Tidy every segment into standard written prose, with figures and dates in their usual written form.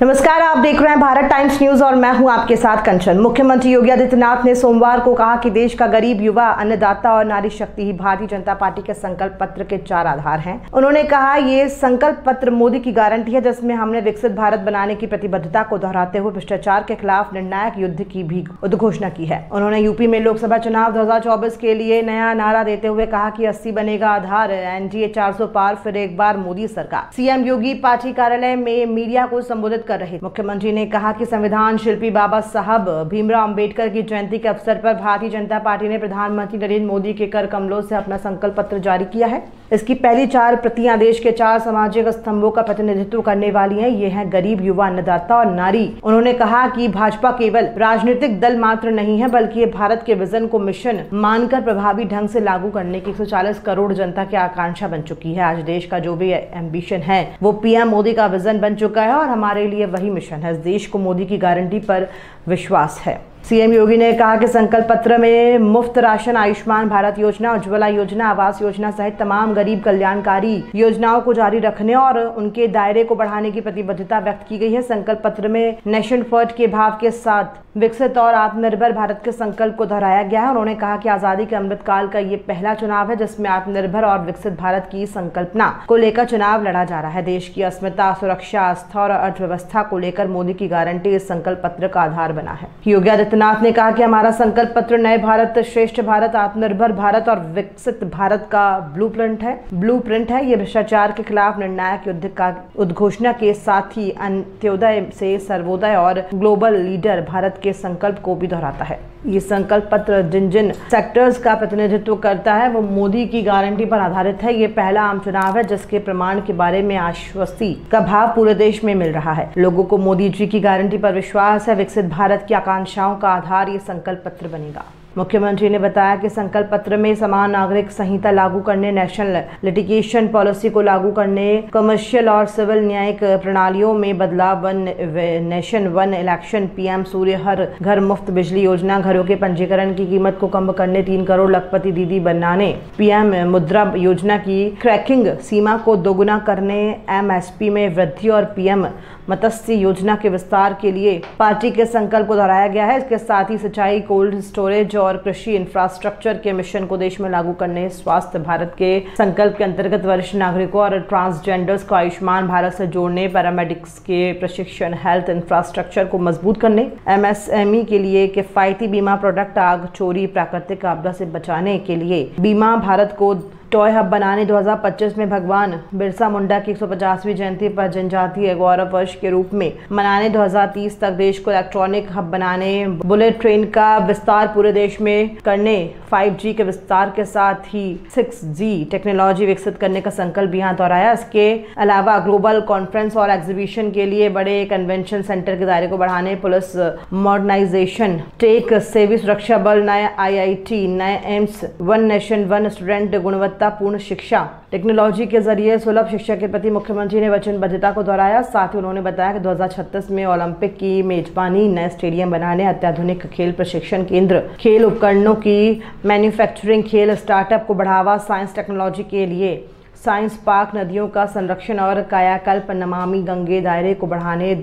नमस्कार, आप देख रहे हैं भारत टाइम्स न्यूज और मैं हूं आपके साथ कंचन। मुख्यमंत्री योगी आदित्यनाथ ने सोमवार को कहा कि देश का गरीब, युवा, अन्नदाता और नारी शक्ति ही भारतीय जनता पार्टी के संकल्प पत्र के 4 आधार हैं। उन्होंने कहा, ये संकल्प पत्र मोदी की गारंटी है, जिसमें हमने विकसित भारत बनाने की प्रतिबद्धता को दोहराते हुए भ्रष्टाचार के खिलाफ निर्णायक युद्ध की भी उद्घोषणा की है। उन्होंने यूपी में लोकसभा चुनाव 2024 के लिए नया नारा देते हुए कहा कि 80 बनेगा आधार, एनडीए 400 पार, फिर एक बार मोदी सरकार। सीएम योगी पार्टी कार्यालय में मीडिया को संबोधित कर रहे। मुख्यमंत्री ने कहा कि संविधान शिल्पी बाबा साहब भीमराव अंबेडकर की जयंती के अवसर पर भारतीय जनता पार्टी ने प्रधानमंत्री नरेंद्र मोदी के कर कमलों से अपना संकल्प पत्र जारी किया है। इसकी पहली 4 प्रतियां देश के 4 सामाजिक स्तंभों का प्रतिनिधित्व करने वाली हैं। ये हैं गरीब, युवा, अन्नदाता और नारी। उन्होंने कहा कि भाजपा केवल राजनीतिक दल मात्र नहीं है, बल्कि ये भारत के विजन को मिशन मानकर प्रभावी ढंग से लागू करने की 140 करोड़ जनता की आकांक्षा बन चुकी है। आज देश का जो भी एम्बिशन है वो पीएम मोदी का विजन बन चुका है और हमारे लिए वही मिशन है। इस देश को मोदी की गारंटी पर विश्वास है। सीएम योगी ने कहा कि संकल्प पत्र में मुफ्त राशन, आयुष्मान भारत योजना, उज्ज्वला योजना, आवास योजना सहित तमाम गरीब कल्याणकारी योजनाओं को जारी रखने और उनके दायरे को बढ़ाने की प्रतिबद्धता व्यक्त की गई है। संकल्प पत्र में नेशन फर्स्ट के भाव के साथ विकसित और आत्मनिर्भर भारत के संकल्प को दोहराया गया है। उन्होंने कहा कि आजादी के अमृत काल का ये पहला चुनाव है जिसमें आत्मनिर्भर और विकसित भारत की संकल्पना को लेकर चुनाव लड़ा जा रहा है। देश की अस्मिता, सुरक्षा, आस्था और अर्थव्यवस्था को लेकर मोदी की गारंटी इस संकल्प पत्र का आधार बना है। योगी आदित्यनाथ ने कहा कि हमारा संकल्प पत्र नए भारत, श्रेष्ठ भारत, आत्मनिर्भर भारत और विकसित भारत का ब्लूप्रिंट है। ये भ्रष्टाचार के खिलाफ निर्णायक युद्ध का उद्घोषणा के साथ ही अंत्योदय से सर्वोदय और ग्लोबल लीडर भारत के संकल्प को भी दोहराता है। ये संकल्प पत्र जिन सेक्टर्स का प्रतिनिधित्व करता है वो मोदी की गारंटी पर आधारित है। ये पहला आम चुनाव है जिसके प्रमाण के बारे में आश्वस्ति का भाव पूरे देश में मिल रहा है। लोगों को मोदी जी की गारंटी पर विश्वास है। विकसित भारत की आकांक्षाओं का आधार ये संकल्प पत्र बनेगा। मुख्यमंत्री ने बताया कि संकल्प पत्र में समान नागरिक संहिता लागू करने, नेशनल लिटिगेशन पॉलिसी को लागू करने, कमर्शियल और सिविल न्यायिक प्रणालियों में बदलाव, 1 नेशन 1 इलेक्शन, पीएम सूर्य हर घर मुफ्त बिजली योजना, घरों के पंजीकरण की कीमत को कम करने, 3 करोड़ लखपति दीदी बनाने, पीएम मुद्रा योजना की क्रैकिंग सीमा को दोगुना करने, एमएसपी में वृद्धि और पीएम मत्स्य योजना के विस्तार के लिए पार्टी के संकल्प को दोहराया गया है। इसके साथ ही सिंचाई, कोल्ड स्टोरेज और कृषि इंफ्रास्ट्रक्चर के मिशन को देश में लागू करने, स्वास्थ्य भारत के संकल्प के अंतर्गत वरिष्ठ नागरिकों और ट्रांसजेंडर्स को आयुष्मान भारत से जोड़ने, पैरामेडिक्स के प्रशिक्षण, हेल्थ इंफ्रास्ट्रक्चर को मजबूत करने, एमएसएमई के लिए किफायती बीमा प्रोडक्ट, आग, चोरी, प्राकृतिक आपदा से बचाने के लिए बीमा भारत को टॉय हब बनाने, 2025 में भगवान बिरसा मुंडा की 150वीं जयंती पर जनजातीय गौरव वर्ष के रूप में मनाने, 2030 तक देश को इलेक्ट्रॉनिक हब बनाने, बुलेट ट्रेन का विस्तार पूरे देश में करने, 5G के विस्तार के साथ ही 6G टेक्नोलॉजी विकसित करने का संकल्प यहाँ दोहराया। इसके अलावा ग्लोबल कॉन्फ्रेंस और एग्जीबिशन के लिए बड़े कन्वेंशन सेंटर के दायरे को बढ़ाने, पुलिस मॉडर्नाइजेशन, टेक सेवी सुरक्षा बल, नए IIT, नए एम्स, 1 नेशन 1 स्टूडेंट, गुणवत्तापूर्ण शिक्षा, टेक्नोलॉजी के जरिए सुलभ शिक्षा के प्रति मुख्यमंत्री ने वचनबद्धता को दोहराया। साथ ही उन्होंने बताया कि 2036 में ओलंपिक की मेजबानी, नए स्टेडियम बनाने, अत्याधुनिक खेल प्रशिक्षण केंद्र, खेल उपकरणों की मैन्युफैक्चरिंग, खेल स्टार्टअप को बढ़ावा, साइंस टेक्नोलॉजी के लिए साइंस पार्क, नदियों का संरक्षण और कायाकल्प, नमामि गंगे दायरे को बढ़ाने,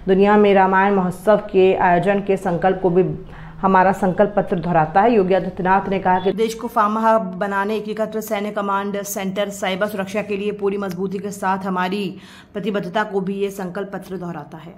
दुनिया में रामायण महोत्सव के आयोजन के संकल्प को भी हमारा संकल्प पत्र दोहराता है। योगी आदित्यनाथ ने कहा कि देश को फार्मा हब बनाने, एकीकृत सैन्य कमांड सेंटर, साइबर सुरक्षा के लिए पूरी मजबूती के साथ हमारी प्रतिबद्धता को भी ये संकल्प पत्र दोहराता है।